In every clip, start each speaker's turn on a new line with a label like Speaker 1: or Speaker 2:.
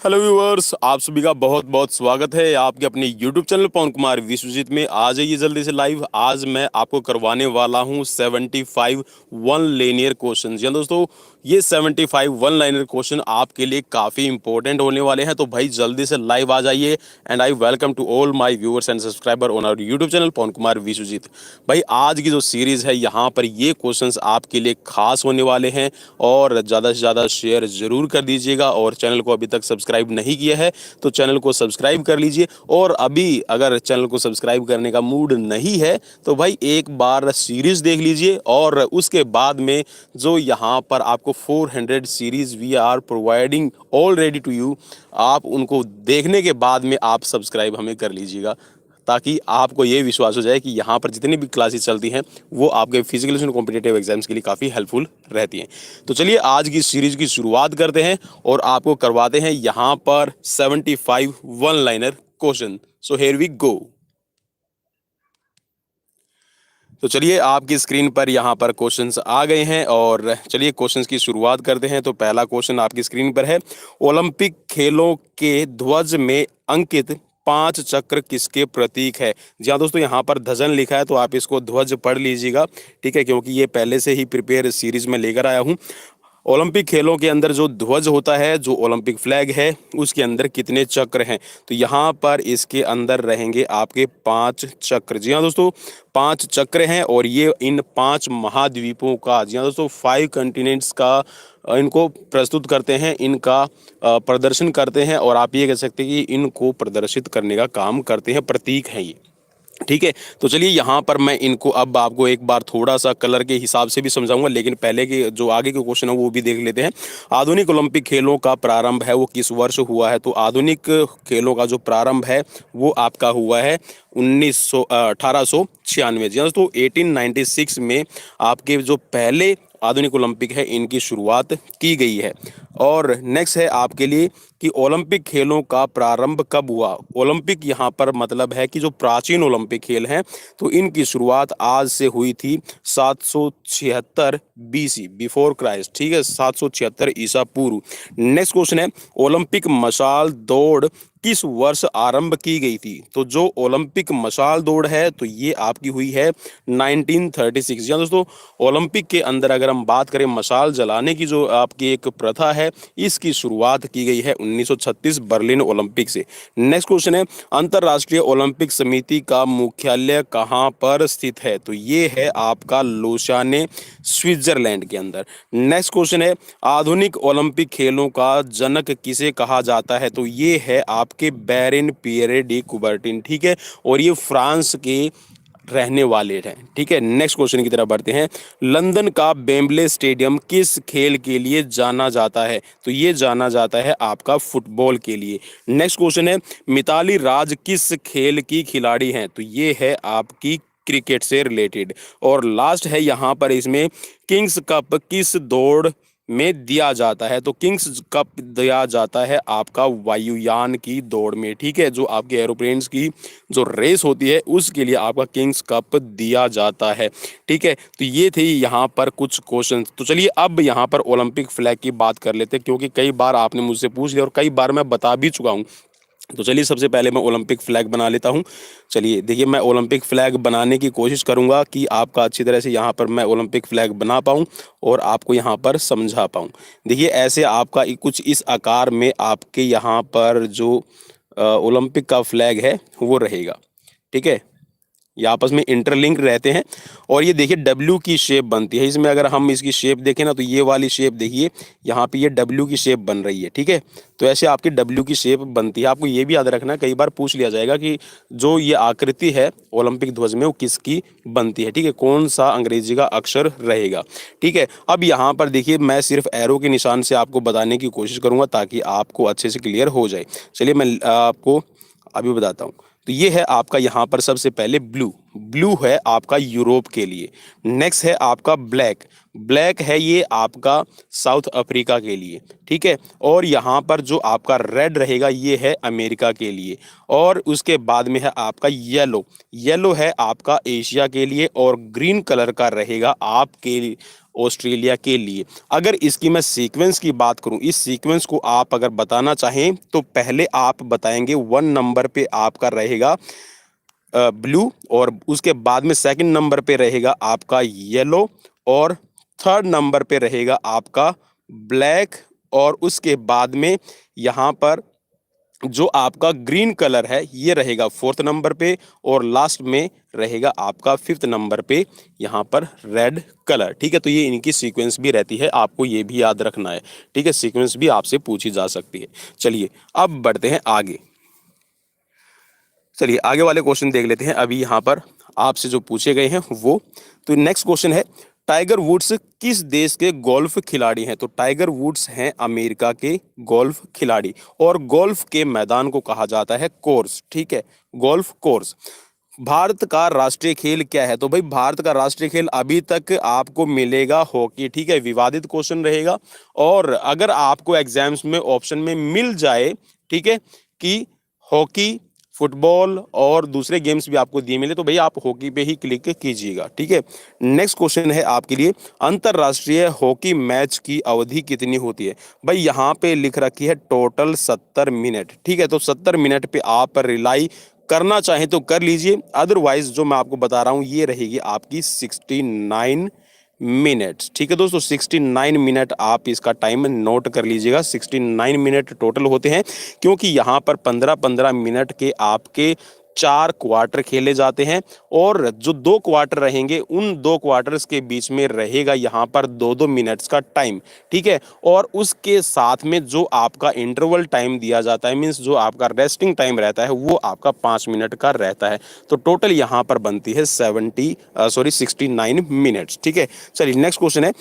Speaker 1: Hello viewers, आप सभी का बहुत बहुत स्वागत है आपके अपने यूट्यूब चैनल पवन कुमार विश्वजीत में। आ जाइए जल्दी से लाइव। आज मैं आपको करवाने वाला हूं 75 वन लाइनर क्वेश्चन। जी हाँ दोस्तों, ये 75 वन लाइनर क्वेश्चन आपके लिए काफ़ी इंपॉर्टेंट होने वाले हैं, तो भाई जल्दी से लाइव आ जाइए। And I welcome to all my viewers and subscriber on our YouTube channel Pawan Kumar Vishwajeet. भाई आज की जो सीरीज़ है यहाँ पर ये क्वेश्चंस आपके लिए खास होने वाले हैं, और ज़्यादा से ज़्यादा शेयर ज़रूर कर दीजिएगा। और चैनल को अभी तक सब्सक्राइब नहीं किया है तो चैनल को सब्सक्राइब कर लीजिए। और अभी अगर चैनल को सब्सक्राइब करने का मूड नहीं है तो भाई एक बार सीरीज़ देख लीजिए, और उसके बाद में जो यहाँ पर आपको 400 series we are providing already to you, आप उनको देखने के बाद में आप सब्सक्राइब हमें कर लीजिएगा, ताकि आपको ये विश्वास हो जाए कि यहाँ पर जितनी भी क्लासेस चलती हैं वो आपके फिजिकल और कॉम्पिटिटिव एग्जाम्स के लिए काफ़ी हेल्पफुल रहती हैं। तो चलिए आज की सीरीज की शुरुआत करते हैं और आपको करवाते हैं यहाँ पर 75 one liner question. So here we go. तो चलिए आपकी स्क्रीन पर यहाँ पर क्वेश्चंस आ गए हैं, और चलिए क्वेश्चंस की शुरुआत करते हैं। तो पहला क्वेश्चन आपकी स्क्रीन पर है, ओलंपिक खेलों के ध्वज में अंकित 5 चक्र किसके प्रतीक है। जी हाँ दोस्तों, यहाँ पर ध्वजन लिखा है तो आप इसको ध्वज पढ़ लीजिएगा, ठीक है, क्योंकि ये पहले से ही प्रिपेयर सीरीज में लेकर आया हूँ। ओलंपिक खेलों के अंदर जो ध्वज होता है, जो ओलंपिक फ्लैग है, उसके अंदर कितने चक्र हैं। तो यहाँ पर इसके अंदर रहेंगे आपके 5 चक्र। जी हाँ दोस्तों, 5 चक्र हैं, और ये इन 5 महाद्वीपों का, जी हाँ दोस्तों, 5 कंटिनेंट्स का इनको प्रस्तुत करते हैं, इनका प्रदर्शन करते हैं, और आप ये कह सकते हैं कि इनको प्रदर्शित करने का काम करते हैं, प्रतीक हैं ये, ठीक है। तो चलिए यहाँ पर मैं इनको अब आपको एक बार थोड़ा सा कलर के हिसाब से भी समझाऊंगा, लेकिन पहले के जो आगे के क्वेश्चन है वो भी देख लेते हैं। आधुनिक ओलंपिक खेलों का प्रारंभ है वो किस वर्ष हुआ है। तो आधुनिक खेलों का जो प्रारंभ है वो आपका हुआ है 1896। जी हाँ दोस्तों, 1896 में आपके जो पहले आधुनिक ओलंपिक है इनकी शुरुआत की गई है। और नेक्स्ट है आपके लिए कि ओलंपिक खेलों का प्रारंभ कब हुआ। ओलंपिक यहाँ पर मतलब है कि जो प्राचीन ओलंपिक खेल हैं तो इनकी शुरुआत आज से हुई थी 776 बीसी, बिफोर क्राइस्ट, ठीक है, 776 ईसा पूर्व। नेक्स्ट क्वेश्चन है, ओलंपिक मशाल दौड़ किस वर्ष आरंभ की गई थी। तो जो ओलंपिक मशाल दौड़ है तो ये आपकी हुई है 1936। जी हाँ दोस्तों, ओलंपिक के अंदर अगर हम बात करें मशाल जलाने की जो आपकी एक प्रथा है, इसकी शुरुआत की गई है 1936 बर्लिन ओलंपिक से। नेक्स्ट क्वेश्चन है, अंतर्राष्ट्रीय ओलंपिक समिति का मुख्यालय कहाँ पर स्थित है। तो ये है आपका लोसाने, स्विट्जरलैंड के अंदर। नेक्स्ट क्वेश्चन है, आधुनिक ओलंपिक खेलों का जनक किसे कहा जाता है। तो ये है आपके बैरन पियरे डी कुबर्टिन, ठीक है, और ये फ्रांस के रहने वाले हैं, ठीक है। नेक्स्ट क्वेश्चन की तरफ बढ़ते हैं, लंदन का वेम्बले स्टेडियम किस खेल के लिए जाना जाता है। तो ये जाना जाता है आपका फुटबॉल के लिए। नेक्स्ट क्वेश्चन है, मिताली राज किस खेल की खिलाड़ी हैं। तो ये है आपकी क्रिकेट से रिलेटेड। और लास्ट है यहाँ पर इसमें, किंग्स कप किस दौड़ में दिया जाता है। तो किंग्स कप दिया जाता है आपका वायुयान की दौड़ में, ठीक है, जो आपके एरोप्लेन्स की जो रेस होती है उसके लिए आपका किंग्स कप दिया जाता है, ठीक है। तो ये थे यहाँ पर कुछ क्वेश्चन। तो चलिए अब यहाँ पर ओलंपिक फ्लैग की बात कर लेते हैं, क्योंकि कई बार आपने मुझसे पूछ लिया और कई बार मैं बता भी चुका हूँ। तो चलिए सबसे पहले मैं ओलंपिक फ्लैग बना लेता हूँ। चलिए देखिए, मैं ओलंपिक फ्लैग बनाने की कोशिश करूँगा कि आपका अच्छी तरह से यहाँ पर मैं ओलंपिक फ्लैग बना पाऊँ और आपको यहाँ पर समझा पाऊँ। देखिए ऐसे आपका कुछ इस आकार में आपके यहाँ पर जो ओलंपिक का फ्लैग है वो रहेगा, ठीक है, ये आपस में इंटरलिंक रहते हैं। और ये देखिए डब्ल्यू की शेप बनती है इसमें। अगर हम इसकी शेप देखें ना तो ये वाली शेप देखिए, यहाँ पे ये डब्ल्यू की शेप बन रही है, ठीक है। तो ऐसे आपकी डब्ल्यू की शेप बनती है। आपको ये भी याद रखना, कई बार पूछ लिया जाएगा कि जो ये आकृति है ओलंपिक ध्वज में वो किसकी बनती है, ठीक है, कौन सा अंग्रेजी का अक्षर रहेगा, ठीक है। अब यहाँ पर देखिए मैं सिर्फ एरो के निशान से आपको बताने की कोशिश करूँगा ताकि आपको अच्छे से क्लियर हो जाए। चलिए मैं आपको अभी बताता हूँ। तो ये है आपका यहाँ पर सबसे पहले ब्लू, ब्लू है आपका यूरोप के लिए। नेक्स्ट है आपका ब्लैक, ब्लैक है ये आपका साउथ अफ्रीका के लिए, ठीक है। और यहाँ पर जो आपका रेड रहेगा ये है अमेरिका के लिए। और उसके बाद में है आपका येलो, येलो है आपका एशिया के लिए। और ग्रीन कलर का रहेगा आपके ऑस्ट्रेलिया के लिए। अगर इसकी मैं सीक्वेंस की बात करूं, इस सीक्वेंस को आप अगर बताना चाहें तो पहले आप बताएंगे 1 नंबर पे आपका रहेगा ब्लू, और उसके बाद में सेकंड नंबर पे रहेगा आपका येलो, और थर्ड नंबर पे रहेगा आपका ब्लैक, और उसके बाद में यहाँ पर जो आपका ग्रीन कलर है ये रहेगा फोर्थ नंबर पे, और लास्ट में रहेगा आपका फिफ्थ नंबर पे यहाँ पर रेड कलर। ठीक है, तो ये इनकी सीक्वेंस भी रहती है, आपको ये भी याद रखना है। ठीक है, सीक्वेंस भी आपसे पूछी जा सकती है। चलिए अब बढ़ते हैं आगे। चलिए आगे वाले क्वेश्चन देख लेते हैं अभी यहाँ पर आपसे जो पूछे गए हैं वो। तो नेक्स्ट क्वेश्चन है, टाइगर वुड्स किस देश के गोल्फ खिलाड़ी हैं? तो टाइगर वुड्स हैं अमेरिका के गोल्फ खिलाड़ी, और गोल्फ के मैदान को कहा जाता है कोर्स। ठीक है, गोल्फ कोर्स। भारत का राष्ट्रीय खेल क्या है? तो भाई भारत का राष्ट्रीय खेल अभी तक आपको मिलेगा हॉकी। ठीक है, विवादित क्वेश्चन रहेगा, और अगर आपको एग्जाम्स में ऑप्शन में मिल जाए, ठीक है, कि हॉकी, फुटबॉल और दूसरे गेम्स भी आपको दिए मिले, तो भैया आप हॉकी पे ही क्लिक कीजिएगा। ठीक है, नेक्स्ट क्वेश्चन है आपके लिए, अंतरराष्ट्रीय हॉकी मैच की अवधि कितनी होती है? भाई यहाँ पे लिख रखी है टोटल 70 मिनट। ठीक है, तो 70 मिनट पे आप रिलाई करना चाहें तो कर लीजिए, अदरवाइज जो मैं आपको बता रहा हूँ ये रहेगी आपकी 69 मिनट्स। ठीक है दोस्तों, 69 मिनट आप इसका टाइम नोट कर लीजिएगा। 69 मिनट टोटल होते हैं, क्योंकि यहाँ पर 15-15 मिनट के आपके 4 क्वार्टर खेले जाते हैं, और जो 2 क्वार्टर रहेंगे उन 2 क्वार्टर्स के बीच में रहेगा यहाँ पर 2-2 मिनट्स का टाइम। ठीक है, और उसके साथ में जो आपका इंटरवल टाइम दिया जाता है, मीन्स जो आपका रेस्टिंग टाइम रहता है वो आपका 5 मिनट का रहता है। तो टोटल यहाँ पर बनती है 69 मिनट्स। ठीक है, चलिए नेक्स्ट क्वेश्चन है,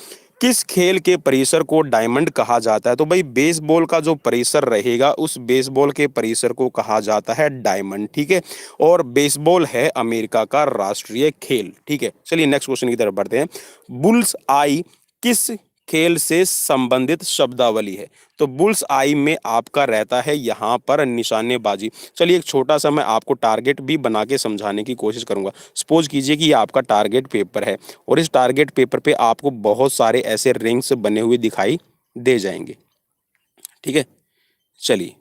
Speaker 1: किस खेल के परिसर को डायमंड कहा जाता है? तो भाई बेसबॉल का जो परिसर रहेगा उस बेसबॉल के परिसर को कहा जाता है डायमंड। ठीक है, और बेसबॉल है अमेरिका का राष्ट्रीय खेल। ठीक है, चलिए नेक्स्ट क्वेश्चन की तरफ बढ़ते हैं। बुल्स आई किस खेल से संबंधित शब्दावली है? तो बुल्स आई में आपका रहता है यहाँ पर निशानेबाजी। चलिए एक छोटा सा मैं आपको टारगेट भी बना के समझाने की कोशिश करूंगा। सपोज कीजिए कि ये आपका टारगेट पेपर है, और इस टारगेट पेपर पे आपको बहुत सारे ऐसे रिंग्स बने हुए दिखाई दे जाएंगे। ठीक है, चलिए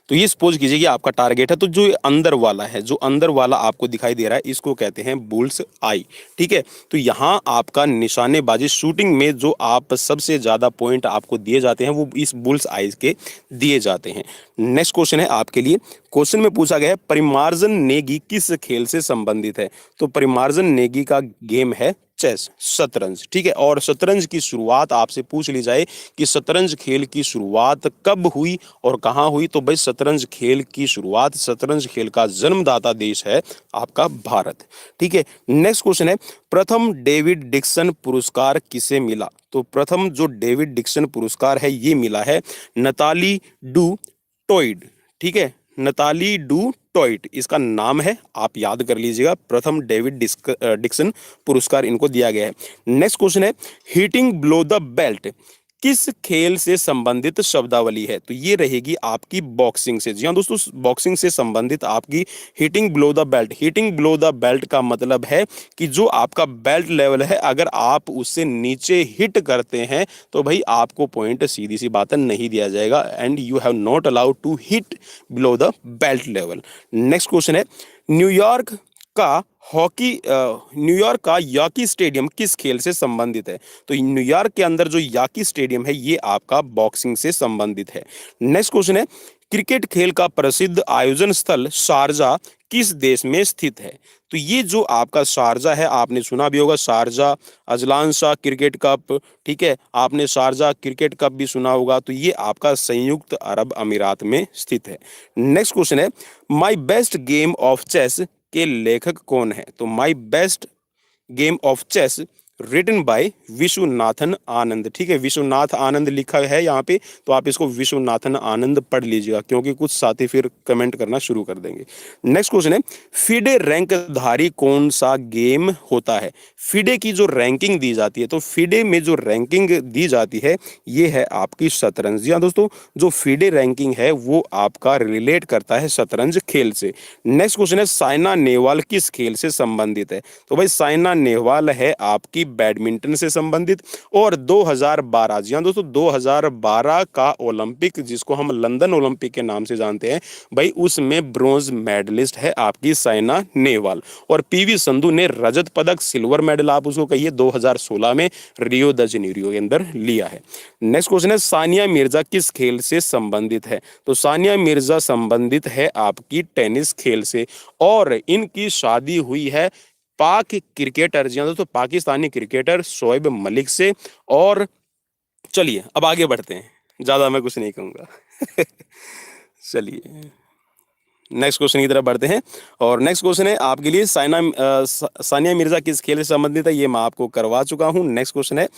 Speaker 1: तो ये सपोज कीजिए कि आपका टारगेट है, तो जो अंदर वाला है, जो अंदर वाला आपको दिखाई दे रहा है, इसको कहते हैं बुल्स आई। ठीक है, तो यहाँ आपका निशानेबाजी शूटिंग में जो आप सबसे ज्यादा पॉइंट आपको दिए जाते हैं वो इस बुल्स आई के दिए जाते हैं। नेक्स्ट क्वेश्चन है आपके लिए, क्वेश्चन में पूछा गया है परिमार्जन नेगी किस खेल से संबंधित है? तो परिमार्जन नेगी का गेम है चेस, शतरंज। ठीक है, और शतरंज की शुरुआत आपसे पूछ ली जाए कि शतरंज खेल की शुरुआत कब हुई और कहाँ हुई, तो भाई शतरंज खेल की शुरुआत, शतरंज खेल का जन्मदाता देश है आपका भारत। ठीक है, नेक्स्ट क्वेश्चन है, प्रथम डेविड डिक्सन पुरस्कार किसे मिला? तो प्रथम जो डेविड डिक्सन पुरस्कार है ये मिला है नताली डू टॉइड। ठीक है, नताली डू टॉइट इसका नाम है, आप याद कर लीजिएगा। प्रथम डेविड डिक्सन पुरस्कार इनको दिया गया है। नेक्स्ट क्वेश्चन है, हिटिंग बिलो द बेल्ट किस खेल से संबंधित शब्दावली है? तो ये रहेगी आपकी बॉक्सिंग से। जी हाँ दोस्तों, बॉक्सिंग से संबंधित आपकी hitting below the belt. Hitting below the belt का मतलब है कि जो आपका बेल्ट लेवल है अगर आप उससे नीचे हिट करते हैं तो भाई आपको पॉइंट सीधी सी बात नहीं दिया जाएगा, and you have not allowed to hit below the belt level. Next question है, न्यूयॉर्क का न्यूयॉर्क का याकी स्टेडियम किस खेल से संबंधित है? तो न्यूयॉर्क के अंदर जो याकी स्टेडियम है ये आपका बॉक्सिंग से संबंधित है। नेक्स्ट क्वेश्चन है, क्रिकेट खेल का प्रसिद्ध आयोजन स्थल शारजा किस देश में स्थित है? तो ये जो आपका शारजा है, आपने सुना भी होगा Sharjah Azlan Shah cricket cup. ठीक है, आपने शारजा क्रिकेट कप भी सुना होगा, तो ये आपका संयुक्त अरब अमीरात में स्थित है। नेक्स्ट क्वेश्चन है, my best game of chess के लेखक कौन है? तो my best game of chess written by Viswanathan Anand. ठीक है, विश्वनाथ आनंद लिखा है यहाँ पे, तो आप इसको विश्वनाथन आनंद पढ़ लीजिएगा, क्योंकि कुछ साथी फिर कमेंट करना शुरू कर देंगे। नेक्स्ट क्वेश्चन है, फिडे रैंकधारी कौन सा गेम होता है? फिडे की जो रैंकिंग दी जाती है, तो फिडे में जो रैंकिंग दी जाती है ये है आपकी शतरंज। जी हाँ दोस्तों, जो फिडे रैंकिंग है वो आपका रिलेट करता है शतरंज खेल से। नेक्स्ट क्वेश्चन है, साइना नेहवाल किस खेल से संबंधित है? तो भाई साइना नेहवाल है आपकी बैडमिंटन से संबंधित। और 2012, जी हाँ दोस्तों, 2012 का ओलंपिक, जिसको हम लंदन ओलंपिक के नाम से जानते हैं भाई, उसमें ब्रॉन्ज मेडलिस्ट है आपकी साइना नेहवाल। और पीवी संधू ने रजत पदक, सिल्वर मेडल आप उसको कहिए, 2016 में रियो द जेनेरियो के अंदर लिया है। नेक्स्ट क्वेश्चन है, सानिया मिर्जा किस खेल से संबंधित है? तो सानिया मिर्जा संबंधित है आपकी टेनिस खेल से, और इनकी शादी हुई है पाक क्रिकेटर, जी हाँ दोस्तों, पाकिस्तानी क्रिकेटर शोएब मलिक से। और चलिए अब आगे बढ़ते हैं, ज्यादा मैं कुछ नहीं कहूंगा। चलिए नेक्स्ट क्वेश्चन की तरफ बढ़ते हैं। और नेक्स्ट क्वेश्चन है आपके लिए, सानिया मिर्जा किस खेल से संबंधित है? ये मैं आपको करवा चुका हूं। नेक्स्ट क्वेश्चन है,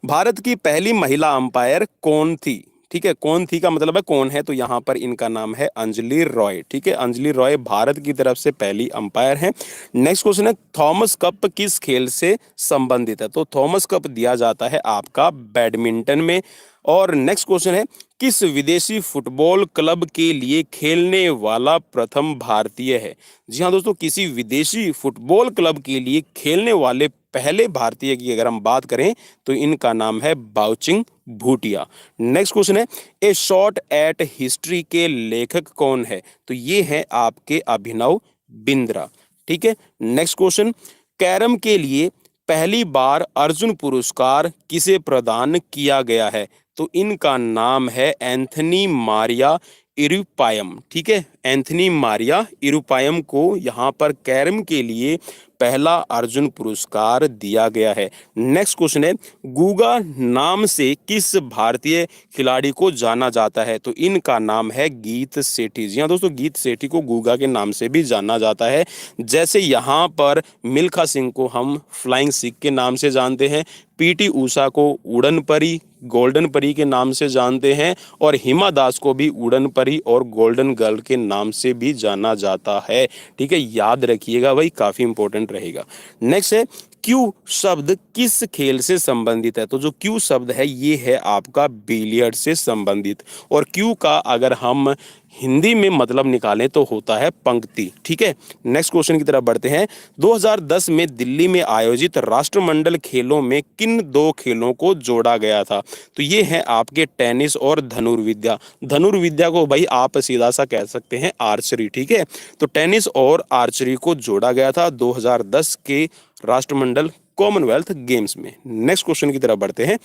Speaker 1: भारत की पहली महिला अंपायर कौन थी? ठीक है, कौन थी का मतलब है कौन है, तो यहाँ पर इनका नाम है अंजलि रॉय। ठीक है, अंजलि रॉय भारत की तरफ से पहली अंपायर है। नेक्स्ट क्वेश्चन है, थॉमस कप किस खेल से संबंधित है? तो थॉमस कप दिया जाता है आपका बैडमिंटन में। और नेक्स्ट क्वेश्चन है, किस विदेशी फुटबॉल क्लब के लिए खेलने वाला प्रथम भारतीय है? जी हाँ दोस्तों, किसी विदेशी फुटबॉल क्लब के लिए खेलने वाले पहले भारतीय की अगर हम बात करें तो इनका नाम है बाउचिंग भूटिया। नेक्स्ट क्वेश्चन है, ए शॉट एट हिस्ट्री के लेखक कौन है? तो ये है आपके अभिनव बिंद्रा। ठीक है, नेक्स्ट क्वेश्चन, कैरम के लिए पहली बार अर्जुन पुरस्कार किसे प्रदान किया गया है? तो इनका नाम है एंथनी मारिया इरुपायम। ठीक है, एंथनी मारिया इरुपायम को यहाँ पर कैरम के लिए पहला अर्जुन पुरस्कार दिया गया है। नेक्स्ट क्वेश्चन है, गूगा नाम से किस भारतीय खिलाड़ी को जाना जाता है? तो इनका नाम है गीत सेठी। जी हाँ दोस्तों, गीत सेठी को गूगा के नाम से भी जाना जाता है। जैसे यहाँ पर मिल्खा सिंह को हम फ्लाइंग सिख के नाम से जानते हैं, पीटी ऊषा को उड़न परी, गोल्डन परी के नाम से जानते हैं, और हिमा दास को भी उड़न परी और गोल्डन गर्ल के नाम से भी जाना जाता है। ठीक है, याद रखिएगा भाई, काफी इंपॉर्टेंट रहेगा। नेक्स्ट है, क्यू शब्द किस खेल से संबंधित है? तो जो क्यू शब्द है ये है आपका बिलियर्ड से संबंधित। और क्यू का अगर हम हिंदी में मतलब निकालें तो होता है पंक्ति। ठीक है, नेक्स्ट क्वेश्चन की तरफ बढ़ते हैं। 2010 में दिल्ली में आयोजित राष्ट्रमंडल खेलों में किन दो खेलों को जोड़ा गया था? तो ये है आपके टेनिस और धनुर्विद्या। धनुर्विद्या को भाई आप सीधा सा कह सकते हैं आर्चरी। ठीक है, तो टेनिस और आर्चरी को जोड़ा गया था 2010 के राष्ट्रमंडल कॉमनवेल्थ गेम्स में। नेक्स्ट क्वेश्चन की तरफ बढ़ते हैं।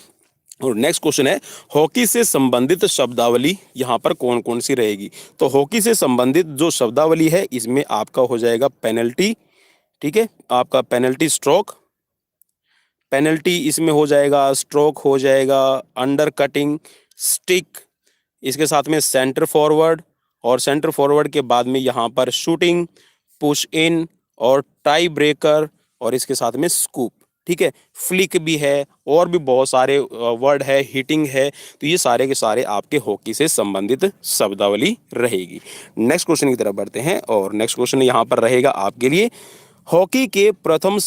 Speaker 1: और नेक्स्ट क्वेश्चन है, हॉकी से संबंधित शब्दावली यहाँ पर कौन कौन सी रहेगी? तो हॉकी से संबंधित जो शब्दावली है इसमें आपका हो जाएगा पेनल्टी। ठीक है, आपका पेनल्टी स्ट्रोक, पेनल्टी इसमें हो जाएगा, स्ट्रोक हो जाएगा, अंडर कटिंग, स्टिक, इसके साथ में सेंटर फॉरवर्ड, और सेंटर फॉरवर्ड के बाद में यहाँ पर शूटिंग, पुश इन और टाई ब्रेकर, और इसके साथ में स्कूप। ठीक है, फ्लिक भी है, और भी बहुत सारे वर्ड है, हिटिंग है। तो ये सारे के सारे आपके हॉकी से संबंधित शब्दावली रहेगी। नेक्स्ट क्वेश्चन की तरफ बढ़ते हैं। और नेक्स्ट क्वेश्चन यहाँ पर रहेगा आपके लिए, हॉकी के प्रथम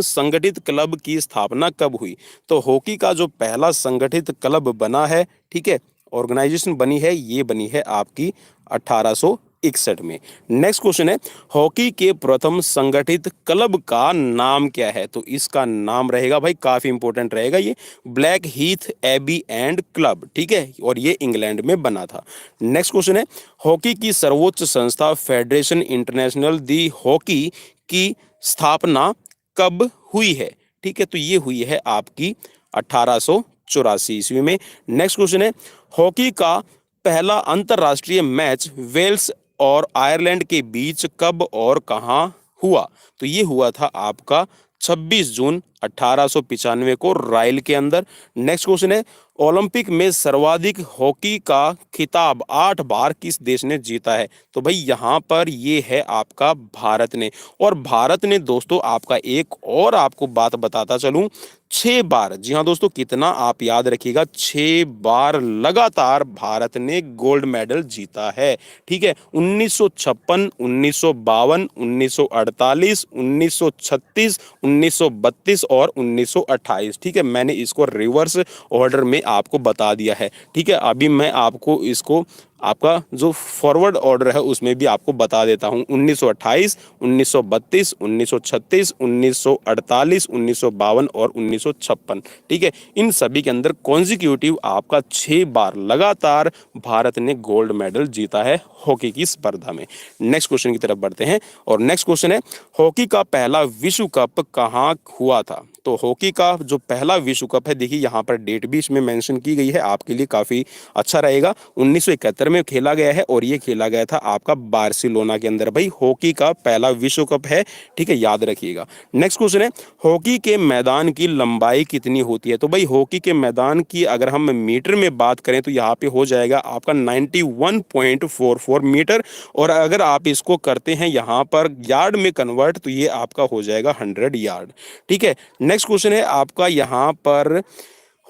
Speaker 1: संगठित क्लब की स्थापना कब हुई? तो हॉकी का जो पहला संगठित क्लब बना है, ठीक है, ऑर्गेनाइजेशन बनी है, ये बनी है आपकी 1861 में। नेक्स्ट क्वेश्चन है, हॉकी के प्रथम संगठित क्लब का नाम क्या है? तो इसका नाम रहेगा भाई, काफी इंपॉर्टेंट रहेगा ये, black heath AB and club. ठीक है, और ये इंग्लैंड में बना था। नेक्स्ट क्वेश्चन है, हॉकी की सर्वोच्च संस्था फेडरेशन इंटरनेशनल दी हॉकी की स्थापना कब हुई है? ठीक है, तो ये हुई है आपकी 1884 ईस्वी में। नेक्स्ट क्वेश्चन है, हॉकी का पहला अंतरराष्ट्रीय मैच वेल्स और आयरलैंड के बीच कब और कहां हुआ? तो ये हुआ था आपका 26 जून 1895 को रायल के अंदर। नेक्स्ट क्वेश्चन है, ओलंपिक में सर्वाधिक हॉकी का खिताब 8 बार किस देश ने जीता है? तो भाई यहाँ पर ये है आपका भारत ने। और भारत ने दोस्तों आपका एक और आपको बात बताता चलूं, 6 बार, जी हाँ दोस्तों, कितना आप याद रखिएगा, 6 बार लगातार भारत ने गोल्ड मेडल जीता है। ठीक है, 1956, 1952, 1948, 1936, 1932 और 1928। ठीक है, मैंने इसको रिवर्स ऑर्डर में आपको बता दिया है। ठीक है, अभी मैं आपको इसको आपका जो फॉरवर्ड ऑर्डर है उसमें भी आपको बता देता हूं। 1928, 1932, 1936, 1948, 1952 और 1956। ठीक है, इन सभी के अंदर कॉन्जिक्यूटिव आपका 6 बार लगातार भारत ने गोल्ड मेडल जीता है हॉकी की स्पर्धा में। नेक्स्ट क्वेश्चन की तरफ बढ़ते हैं और नेक्स्ट क्वेश्चन है, हॉकी का पहला विश्व कप कहाँ हुआ था? तो हॉकी का जो पहला विश्व कप है, देखिए यहाँ पर डेट भी इसमें मेंशन की गई है, आपके लिए काफी अच्छा रहेगा। 1971 में खेला गया है और ये खेला गया था आपका बार्सिलोना के अंदर। भाई हॉकी का पहला विश्व कप है, ठीक है, याद रखिएगा। नेक्स्ट क्वेश्चन है, हॉकी के मैदान की लंबाई कितनी होती है? तो भाई हॉकी के मैदान की अगर हम मीटर में बात करें तो यहाँ पे हो जाएगा आपका 91.44 मीटर, और अगर आप इसको करते हैं यहाँ पर यार्ड में कन्वर्ट तो ये आपका हो जाएगा 100 यार्ड। ठीक है, नेक्स्ट क्वेश्चन है आपका यहाँ पर,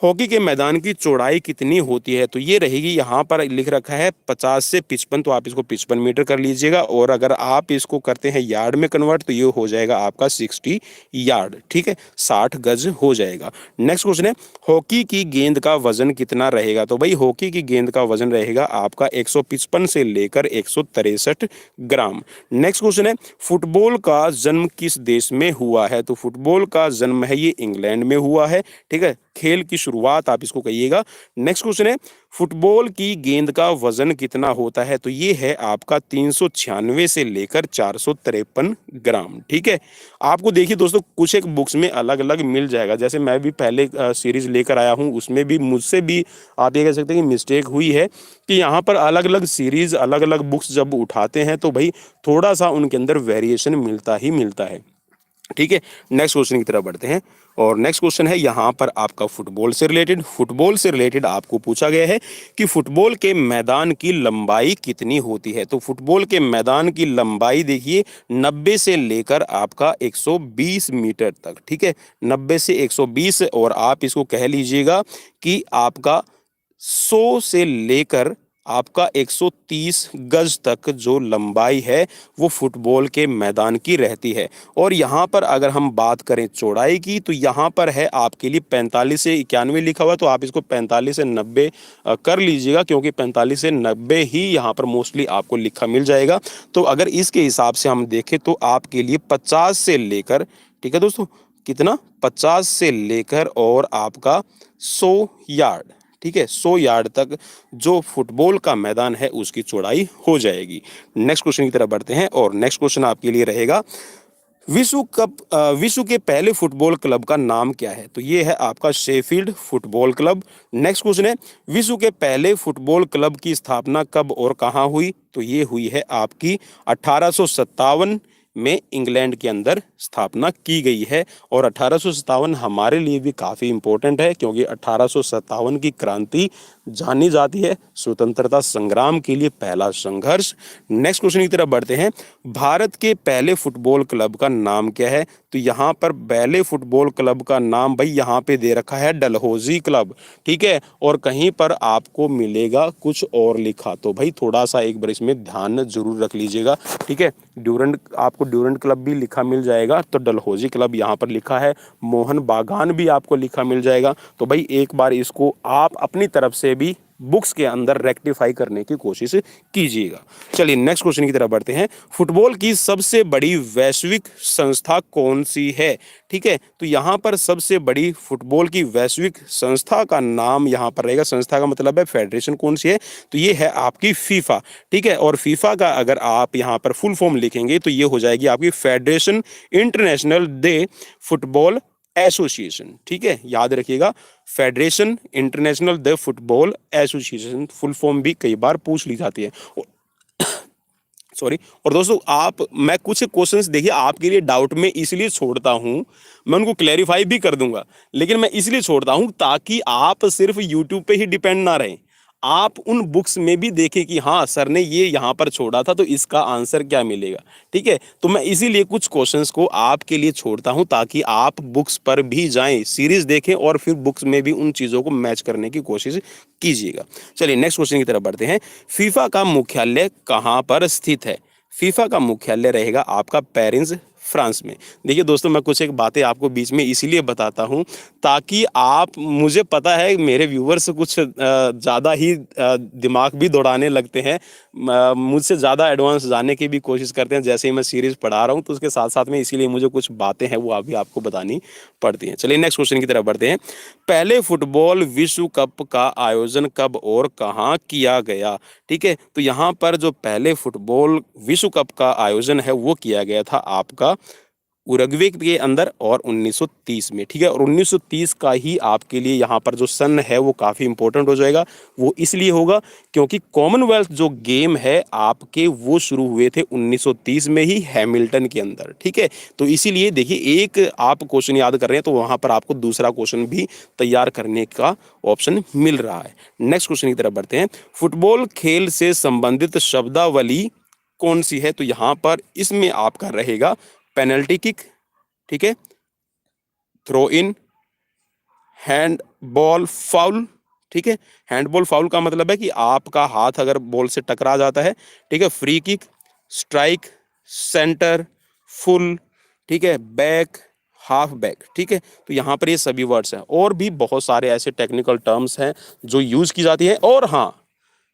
Speaker 1: हॉकी के मैदान की चौड़ाई कितनी होती है? तो ये रहेगी, यहाँ पर लिख रखा है 50 से 55, तो आप इसको 55 मीटर कर लीजिएगा, और अगर आप इसको करते हैं यार्ड में कन्वर्ट तो ये हो जाएगा आपका 60 यार्ड। ठीक है, 60 गज हो जाएगा। नेक्स्ट क्वेश्चन है, हॉकी की गेंद का वजन कितना रहेगा? तो भाई हॉकी की गेंद का वजन रहेगा आपका 155 से लेकर 163 ग्राम। नेक्स्ट क्वेश्चन है, फुटबॉल का जन्म किस देश में हुआ है? तो फुटबॉल का जन्म है ये इंग्लैंड में हुआ है। ठीक है, खेल की शुरुआत आप इसको कहिएगा। नेक्स्ट क्वेश्चन है, फुटबॉल की गेंद का वजन कितना होता है? तो ये है आपका 396 से लेकर 453 ग्राम। ठीक है, आपको देखिए दोस्तों कुछ एक बुक्स में अलग अलग मिल जाएगा, जैसे मैं भी पहले सीरीज लेकर आया हूं उसमें भी मुझसे भी आप ये कह सकते हैं कि मिस्टेक हुई है कि यहाँ पर अलग अलग सीरीज अलग अलग बुक्स जब उठाते हैं तो भाई थोड़ा सा उनके अंदर वेरिएशन मिलता ही मिलता है। ठीक है, नेक्स्ट क्वेश्चन की तरफ बढ़ते हैं और नेक्स्ट क्वेश्चन है यहाँ पर आपका फुटबॉल से रिलेटेड आपको पूछा गया है कि फुटबॉल के मैदान की लंबाई कितनी होती है? तो फुटबॉल के मैदान की लंबाई देखिए 90 से लेकर आपका 120 मीटर तक। ठीक है, 90 से 120, और आप इसको कह लीजिएगा कि आपका 100 से लेकर आपका 130 गज तक जो लंबाई है वो फुटबॉल के मैदान की रहती है। और यहाँ पर अगर हम बात करें चौड़ाई की तो यहाँ पर है आपके लिए 45 से 91 लिखा हुआ, तो आप इसको 45 से 90 कर लीजिएगा, क्योंकि 45 से 90 ही यहाँ पर मोस्टली आपको लिखा मिल जाएगा। तो अगर इसके हिसाब से हम देखें तो आपके लिए 50 से लेकर, ठीक है दोस्तों, कितना 50 से लेकर और आपका 100 यार्ड, ठीक है, 100 यार्ड तक जो फुटबॉल का मैदान है उसकी चौड़ाई हो जाएगी। नेक्स्ट क्वेश्चन की तरफ बढ़ते हैं और नेक्स्ट क्वेश्चन आपके लिए रहेगा, विश्व के पहले फुटबॉल क्लब का नाम क्या है? तो ये है आपका Sheffield football club. Next question है, विश्व के पहले फुटबॉल क्लब की स्थापना कब और कहाँ हुई? तो ये हुई है आपकी 1857 में इंग्लैंड के अंदर स्थापना की गई है। और 1857 हमारे लिए भी काफ़ी इंपॉर्टेंट है, क्योंकि 1857 की क्रांति जानी जाती है स्वतंत्रता संग्राम के लिए पहला संघर्ष। नेक्स्ट क्वेश्चन की तरफ बढ़ते हैं, भारत के पहले फुटबॉल क्लब का नाम क्या है? तो यहाँ पर पहले फुटबॉल क्लब का नाम भाई यहाँ पे दे रखा है डलहौजी क्लब। ठीक है, और कहीं पर आपको मिलेगा कुछ और लिखा, तो भाई थोड़ा सा एक बार इसमें ध्यान जरूर रख लीजिएगा। ठीक है, आपको ड्यूरेंट क्लब भी लिखा मिल जाएगा, तो डलहौजी क्लब यहाँ पर लिखा है, मोहन बागान भी आपको लिखा मिल जाएगा। तो भाई एक बार इसको आप अपनी तरफ से भी बुक्स के अंदर रेक्टिफाई करने की कोशिश कीजिएगा। चलिए नेक्स्ट क्वेश्चन की तरफ बढ़ते हैं, फुटबॉल की सबसे बड़ी वैश्विक संस्था कौन सी है? ठीक है, तो यहाँ पर सबसे बड़ी फुटबॉल की वैश्विक संस्था का नाम यहाँ पर रहेगा, संस्था का मतलब है फेडरेशन कौन सी है? तो ये है आपकी फीफा। ठीक है, और फीफा का अगर आप यहाँ पर फुल फॉर्म लिखेंगे तो ये हो जाएगी आपकी फेडरेशन इंटरनेशनल दे फुटबॉल एसोसिएशन। ठीक है, याद रखिएगा, federation international the football association, full form भी कई बार पूछ ली जाती है। सॉरी, और दोस्तों मैं कुछ क्वेश्चंस देखिए आपके लिए डाउट में इसलिए छोड़ता हूं, मैं उनको क्लैरिफाई भी कर दूंगा, लेकिन मैं इसलिए छोड़ता हूं ताकि आप सिर्फ यूट्यूब पे ही डिपेंड ना रहें, आप उन बुक्स में भी देखें कि हाँ सर ने ये यहाँ पर छोड़ा था तो इसका आंसर क्या मिलेगा। ठीक है, तो मैं इसीलिए कुछ क्वेश्चंस को आपके लिए छोड़ता हूं ताकि आप बुक्स पर भी जाएं, सीरीज देखें और फिर बुक्स में भी उन चीज़ों को मैच करने की कोशिश कीजिएगा। चलिए नेक्स्ट क्वेश्चन की तरफ बढ़ते हैं, फीफा का मुख्यालय कहाँ पर स्थित है? फीफा का मुख्यालय रहेगा आपका पेरिस फ्रांस में। देखिए दोस्तों, मैं कुछ एक बातें आपको बीच में इसीलिए बताता हूँ ताकि आप, मुझे पता है मेरे व्यूवर्स कुछ ज़्यादा ही दिमाग भी दौड़ाने लगते हैं, मुझसे ज़्यादा एडवांस जानने की भी कोशिश करते हैं जैसे ही मैं सीरीज़ पढ़ा रहा हूँ, तो उसके साथ साथ में इसीलिए मुझे कुछ बातें हैं वो अभी आपको बतानी पड़ती हैं। चलिए नेक्स्ट क्वेश्चन की तरफ बढ़ते हैं। पहले फुटबॉल विश्व कप का आयोजन कब और कहाँ किया गया? ठीक है, तो यहाँ पर जो पहले फुटबॉल विश्व कप का आयोजन है वो किया गया था आपका उरुग्वे के अंदर और 1930 में। ठीक है, और 1930 का ही आपके लिए यहाँ पर जो सन है वो काफ़ी इंपॉर्टेंट हो जाएगा। वो इसलिए होगा क्योंकि कॉमनवेल्थ जो गेम है आपके वो शुरू हुए थे 1930 में ही हैमिल्टन के अंदर। ठीक है, तो इसीलिए देखिए, एक आप क्वेश्चन याद कर रहे हैं तो वहाँ पर आपको दूसरा क्वेश्चन भी तैयार करने का ऑप्शन मिल रहा है। नेक्स्ट क्वेश्चन की तरफ बढ़ते हैं। फुटबॉल खेल से संबंधित शब्दावली कौन सी है? तो यहाँ पर इसमें आपका रहेगा पेनल्टी किक, ठीक है, throw in, hand ball foul. ठीक है, हैंड बॉल फाउल का मतलब है कि आपका हाथ अगर बॉल से टकरा जाता है। ठीक है, free kick, strike, centre, full, ठीक है, बैक, हाफ बैक। ठीक है, तो यहाँ पर ये सभी वर्ड्स हैं और भी बहुत सारे ऐसे टेक्निकल टर्म्स हैं जो यूज की जाती है। और हाँ,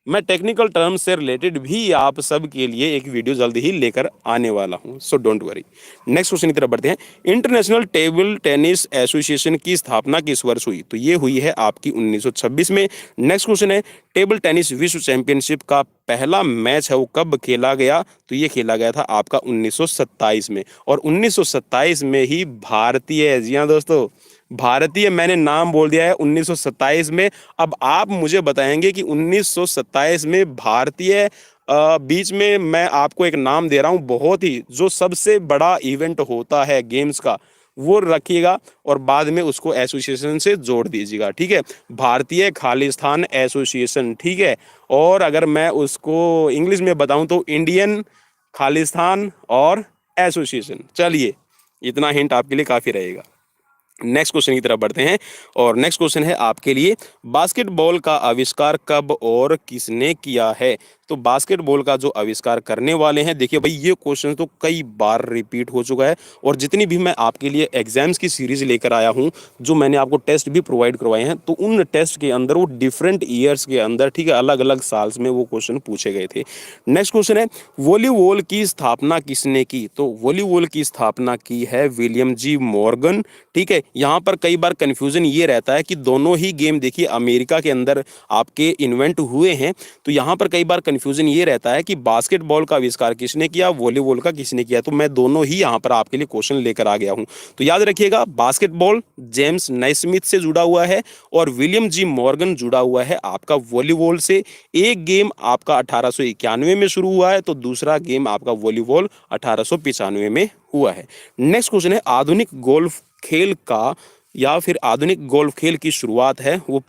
Speaker 1: मैं टेक्निकल टर्म्स से रिलेटेड भी आप सब के लिए एक वीडियो जल्द ही लेकर आने वाला हूं, so don't worry. Next question की तरफ बढ़ते हैं। इंटरनेशनल टेबल टेनिस एसोसिएशन की स्थापना किस वर्ष हुई? तो ये हुई है आपकी 1926 में। नेक्स्ट क्वेश्चन है, टेबल टेनिस विश्व चैंपियनशिप का पहला मैच है वो कब खेला गया? तो ये खेला गया था आपका 1927 में। और 1927 में ही भारतीय, जी हाँ दोस्तों, भारतीय, मैंने नाम बोल दिया है 1927 में। अब आप मुझे बताएंगे कि 1927 में भारतीय, बीच में मैं आपको एक नाम दे रहा हूं, बहुत ही जो सबसे बड़ा इवेंट होता है गेम्स का वो रखिएगा और बाद में उसको एसोसिएशन से जोड़ दीजिएगा। ठीक है, भारतीय खालिस्तान एसोसिएशन। ठीक है, और अगर मैं उसको इंग्लिश में बताऊं तो इंडियन खालिस्तान और एसोसिएशन। चलिए, इतना हिंट आपके लिए काफ़ी रहेगा। नेक्स्ट क्वेश्चन की तरफ बढ़ते हैं और नेक्स्ट क्वेश्चन है आपके लिए, बास्केटबॉल का आविष्कार कब और किसने किया है? तो बास्केटबॉल का जो आविष्कार करने वाले हैं, देखिए भाई ये क्वेश्चन तो कई बार रिपीट हो चुका है और जितनी भी मैं आपके लिए एग्जाम्स की सीरीज लेकर आया हूं, जो मैंने आपको टेस्ट भी प्रोवाइड करवाए हैं, तो उन टेस्ट के अंदर वो डिफरेंट ईयर्स के अंदर, ठीक है, अलग अलग साल्स में वो क्वेश्चन पूछे गए थे। नेक्स्ट क्वेश्चन है, वॉलीबॉल की स्थापना किसने की? तो वॉलीबॉल की स्थापना की है विलियम जी मॉर्गन। ठीक है, यहाँ पर कई बार कंफ्यूजन ये रहता है कि दोनों ही गेम देखिए अमेरिका के अंदर आपके इन्वेंट हुए हैं, तो यहाँ पर कई बार कंफ्यूजन ये रहता है कि बास्केटबॉल का आविष्कार किसने किया, वॉलीबॉल का किसने किया। तो मैं दोनों ही यहाँ पर आपके लिए क्वेश्चन लेकर आ गया हूँ। तो याद रखिएगा, बास्केटबॉल जेम्स नाइस्मिथ से जुड़ा हुआ है और विलियम जी मॉर्गन जुड़ा हुआ है आपका वॉलीबॉल से। एक गेम आपका 1891 में शुरू हुआ है तो दूसरा गेम आपका वॉलीबॉल 1895 में हुआ है। नेक्स्ट क्वेश्चन है, आधुनिक गोल्फ खेल का या फिर आधुनिक गोल्फ खेल की शुरुआत है वो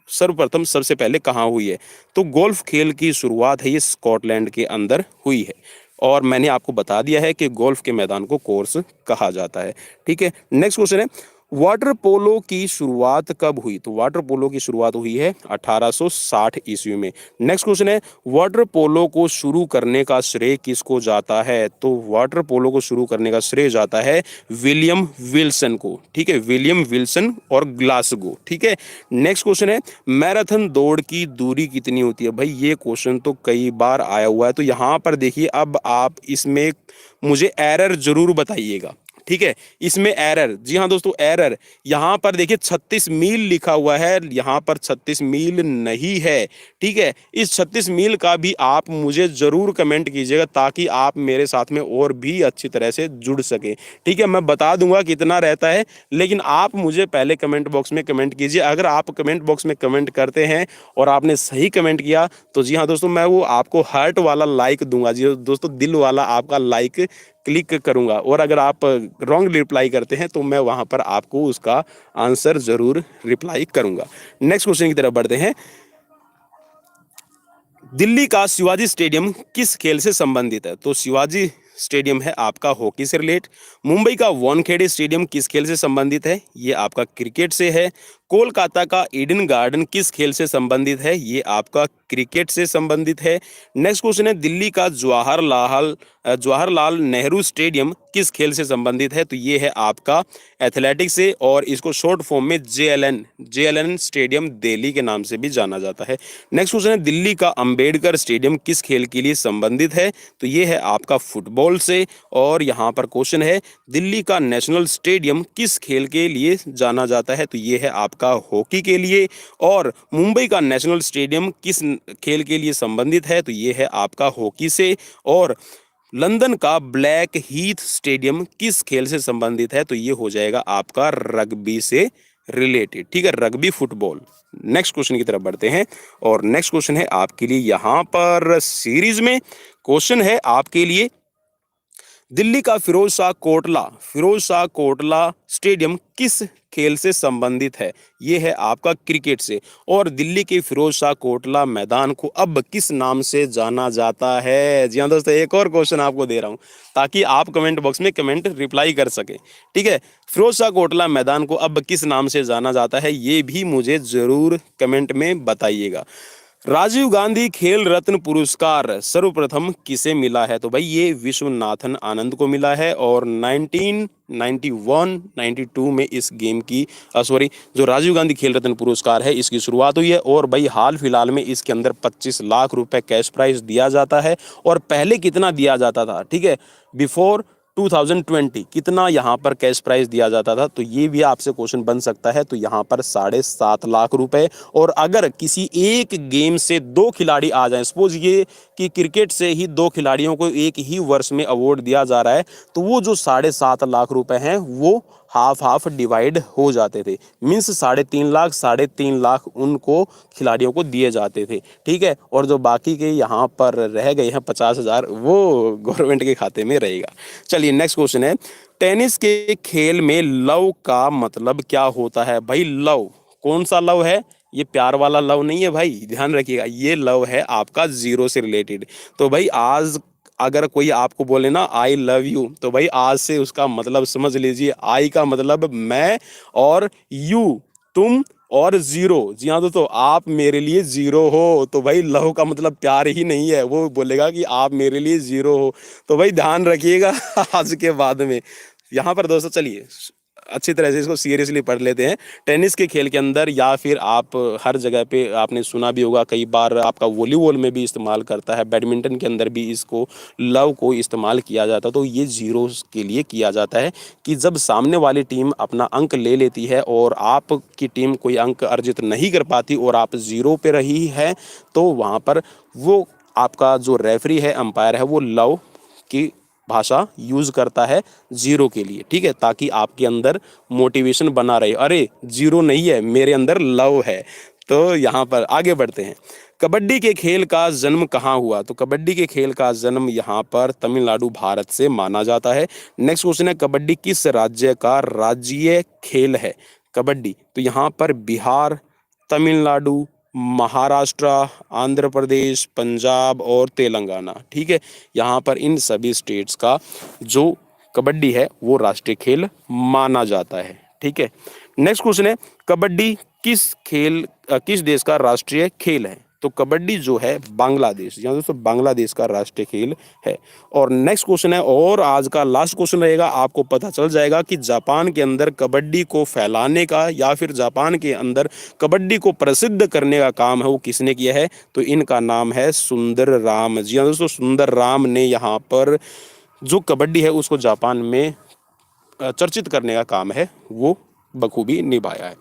Speaker 1: सर्वप्रथम सबसे पहले कहाँ हुई है? तो गोल्फ खेल की शुरुआत है ये स्कॉटलैंड के अंदर हुई है और मैंने आपको बता दिया है कि गोल्फ के मैदान को कोर्स कहा जाता है। ठीक है, नेक्स्ट क्वेश्चन है, वाटर पोलो की शुरुआत कब हुई? तो वाटर पोलो की शुरुआत हुई है 1860 ईस्वी में। नेक्स्ट क्वेश्चन है, वाटर पोलो को शुरू करने का श्रेय किसको जाता है? तो वाटर पोलो को शुरू करने का श्रेय जाता है विलियम विल्सन को। ठीक है, विलियम विल्सन और ग्लासगो। ठीक है, नेक्स्ट क्वेश्चन है, मैराथन दौड़ की दूरी कितनी होती है? भाई ये क्वेश्चन तो कई बार आया हुआ है, तो यहाँ पर देखिए, अब आप इसमें मुझे एरर जरूर बताइएगा। ठीक है, इसमें एरर, जी हाँ दोस्तों, एरर यहाँ पर देखिए 36 मील लिखा हुआ है, यहाँ पर 36 मील नहीं है। ठीक है, इस 36 मील का भी आप मुझे जरूर कमेंट कीजिएगा ताकि आप मेरे साथ में और भी अच्छी तरह से जुड़ सके। ठीक है, मैं बता दूंगा कितना रहता है, लेकिन आप मुझे पहले कमेंट बॉक्स में कमेंट कीजिए। अगर आप कमेंट बॉक्स में कमेंट करते हैं और आपने सही कमेंट किया तो जी हाँ दोस्तों, मैं वो आपको हार्ट वाला लाइक दूंगा। जी दोस्तों, दिल वाला आपका लाइक क्लिक करूंगा और अगर आप रॉन्ग रिप्लाई करते हैं तो मैं वहां पर आपको उसका आंसर जरूर रिप्लाई करूंगा। नेक्स्ट क्वेश्चन की तरफ बढ़ते हैं, दिल्ली का शिवाजी स्टेडियम किस खेल से संबंधित है? तो शिवाजी स्टेडियम है आपका हॉकी से रिलेट। मुंबई का वानखेड़े स्टेडियम किस खेल से संबंधित है? ये आपका क्रिकेट से है। कोलकाता का ईडन गार्डन किस खेल से संबंधित है? ये आपका क्रिकेट से संबंधित है। नेक्स्ट क्वेश्चन है, दिल्ली का जवाहरलाल नेहरू स्टेडियम किस खेल से संबंधित है? तो ये है आपका एथलेटिक्स से, और इसको शॉर्ट फॉर्म में जेएलएन स्टेडियम दिल्ली के नाम से भी जाना जाता है। नेक्स्ट क्वेश्चन है, दिल्ली का अंबेडकर स्टेडियम किस खेल के लिए संबंधित है? तो ये है आपका फुटबॉल से। और यहाँ पर क्वेश्चन है, दिल्ली का नेशनल स्टेडियम किस खेल के लिए जाना जाता है? तो ये है आपका हॉकी के लिए। और मुंबई का नेशनल स्टेडियम किस खेल के लिए संबंधित है? तो ये है आपका हॉकी से। और लंदन का ब्लैक हीथ स्टेडियम किस खेल से संबंधित है? तो ये हो जाएगा आपका रग्बी से रिलेटेड, ठीक है, रग्बी फुटबॉल। नेक्स्ट क्वेश्चन की तरफ बढ़ते हैं, और नेक्स्ट क्वेश्चन है आपके लिए यहाँ पर सीरीज में क्वेश्चन है आपके लिए, दिल्ली का फिरोज शाह कोटला स्टेडियम किस खेल से संबंधित है? ये है आपका क्रिकेट से। और दिल्ली के फिरोज शाह कोटला मैदान को अब किस नाम से जाना जाता है? जी हाँ दोस्तों, एक और क्वेश्चन आपको दे रहा हूं ताकि आप कमेंट बॉक्स में कमेंट रिप्लाई कर सके, ठीक है। फिरोज शाह कोटला मैदान को अब किस नाम से जाना जाता है, ये भी मुझे जरूर कमेंट में बताइएगा। राजीव गांधी खेल रत्न पुरस्कार सर्वप्रथम किसे मिला है? तो भाई ये विश्वनाथन आनंद को मिला है। और 1991-92 में इस गेम की जो राजीव गांधी खेल रत्न पुरस्कार है, इसकी शुरुआत हुई है। और भाई हाल फिलहाल में इसके अंदर 25 लाख रुपए कैश प्राइज दिया जाता है। और पहले कितना दिया जाता था, ठीक है, बिफोर 2020 कितना यहाँ पर कैश प्राइज दिया जाता था? तो ये भी आपसे क्वेश्चन बन सकता है। तो यहाँ पर 7.5 लाख रुपए। और अगर किसी एक गेम से 2 खिलाड़ी आ जाएं, सपोज ये कि क्रिकेट से ही 2 खिलाड़ियों को एक ही वर्ष में अवार्ड दिया जा रहा है, तो वो जो 7.5 लाख रुपए हैं वो हाफ डिवाइड हो जाते थे। मीन्स 3.5 लाख उनको खिलाड़ियों को दिए जाते थे, ठीक है। और जो बाकी के यहाँ पर रह गए हैं 50,000, वो गवर्नमेंट के खाते में रहेगा। चलिए नेक्स्ट क्वेश्चन है, टेनिस के खेल में लव का मतलब क्या होता है? भाई लव, कौन सा लव है? ये प्यार वाला लव नहीं है भाई, ध्यान रखिएगा। ये लव है आपका जीरो से रिलेटेड। तो भाई आज अगर कोई आपको बोले ना आई लव यू, तो भाई आज से उसका मतलब समझ लीजिए, आई का मतलब मैं, और यू तुम, और जीरो, जी हाँ दोस्तों, आप मेरे लिए जीरो हो। तो भाई लव का मतलब प्यार ही नहीं है, वो बोलेगा कि आप मेरे लिए जीरो हो। तो भाई ध्यान रखिएगा आज के बाद में। यहाँ पर दोस्तों चलिए अच्छी तरह से इसको सीरियसली पढ़ लेते हैं। टेनिस के खेल के अंदर, या फिर आप हर जगह पे आपने सुना भी होगा, कई बार आपका वॉलीबॉल में भी इस्तेमाल करता है, बैडमिंटन के अंदर भी इसको लव को इस्तेमाल किया जाता है। तो ये जीरो के लिए किया जाता है कि जब सामने वाली टीम अपना अंक ले लेती है और आपकी टीम कोई अंक अर्जित नहीं कर पाती और आप जीरो पे रही है, तो वहाँ पर वो आपका जो रेफरी है, अंपायर है, वो लव की भाषा यूज करता है जीरो के लिए, ठीक है, ताकि आपके अंदर मोटिवेशन बना रहे, अरे जीरो नहीं है, मेरे अंदर लव है। तो यहाँ पर आगे बढ़ते हैं, कबड्डी के खेल का जन्म कहाँ हुआ? तो कबड्डी के खेल का जन्म यहाँ पर तमिलनाडु भारत से माना जाता है। नेक्स्ट क्वेश्चन है, कबड्डी किस राज्य का राज्य खेल है? कबड्डी, तो यहाँ पर बिहार, तमिलनाडु, महाराष्ट्र, आंध्र प्रदेश, पंजाब और तेलंगाना, ठीक है। यहाँ पर इन सभी स्टेट्स का जो कबड्डी है वो राष्ट्रीय खेल माना जाता है, ठीक है। नेक्स्ट क्वेश्चन है, कबड्डी किस देश का राष्ट्रीय खेल है? तो कबड्डी जो है बांग्लादेश, यहाँ दोस्तों बांग्लादेश का राष्ट्रीय खेल है। और नेक्स्ट क्वेश्चन है, और आज का लास्ट क्वेश्चन रहेगा, आपको पता चल जाएगा कि जापान के अंदर कबड्डी को फैलाने का या फिर जापान के अंदर कबड्डी को प्रसिद्ध करने का काम है वो किसने किया है? तो इनका नाम है सुंदर राम। जी हाँ दोस्तों, सुंदर राम ने यहाँ पर जो कबड्डी है उसको जापान में चर्चित करने का काम है वो बखूबी निभाया है।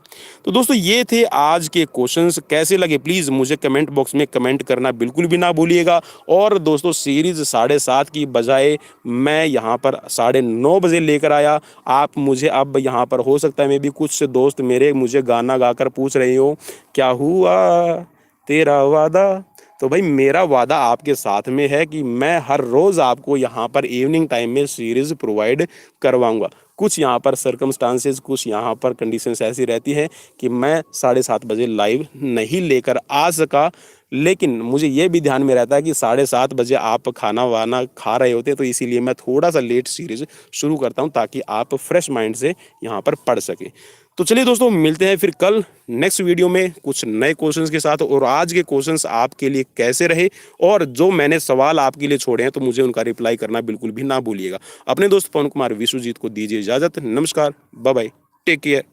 Speaker 1: तो दोस्तों ये थे आज के क्वेश्चंस, कैसे लगे प्लीज़ मुझे कमेंट बॉक्स में कमेंट करना बिल्कुल भी ना भूलिएगा। और दोस्तों सीरीज़ 7:30 की बजाय मैं यहाँ पर 9:30 बजे लेकर आया। आप मुझे अब यहाँ पर हो सकता है मे भी कुछ दोस्त मेरे मुझे गाना गाकर पूछ रहे हो क्या हुआ तेरा वादा। तो भाई मेरा वादा आपके साथ में है कि मैं हर रोज़ आपको यहाँ पर इवनिंग टाइम में सीरीज़ प्रोवाइड करवाऊँगा। कुछ यहाँ पर सर्कमस्टांसेस, कुछ यहाँ पर कंडीशंस ऐसी रहती हैं कि मैं 7:30 बजे लाइव नहीं लेकर आ सका, लेकिन मुझे ये भी ध्यान में रहता है कि 7:30 बजे आप खाना वाना खा रहे होते हैं, तो इसीलिए मैं थोड़ा सा लेट सीरीज़ शुरू करता हूँ ताकि आप फ्रेश माइंड से यहाँ पर पढ़ सकें। तो चलिए दोस्तों, मिलते हैं फिर कल नेक्स्ट वीडियो में कुछ नए क्वेश्चंस के साथ। और आज के क्वेश्चंस आपके लिए कैसे रहे और जो मैंने सवाल आपके लिए छोड़े हैं तो मुझे उनका रिप्लाई करना बिल्कुल भी ना भूलिएगा। अपने दोस्त पवन कुमार विश्वजीत को दीजिए इजाजत। नमस्कार, बाय बाय, टेक केयर।